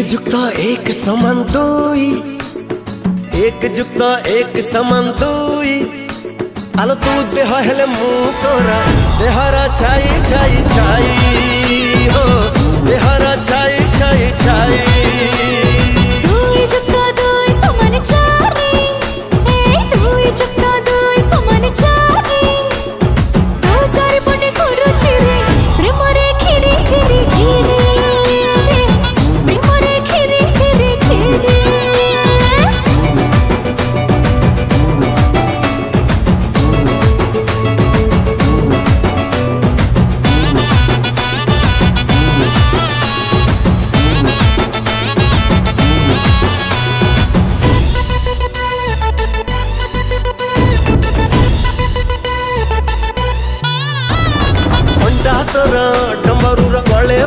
যুক্ত এক সমান দুই, এক যুক্ত এক সমান দুই। আলো তু দেহ হেলে মু তোরা, দেহরা ছাই ছাই ছাই।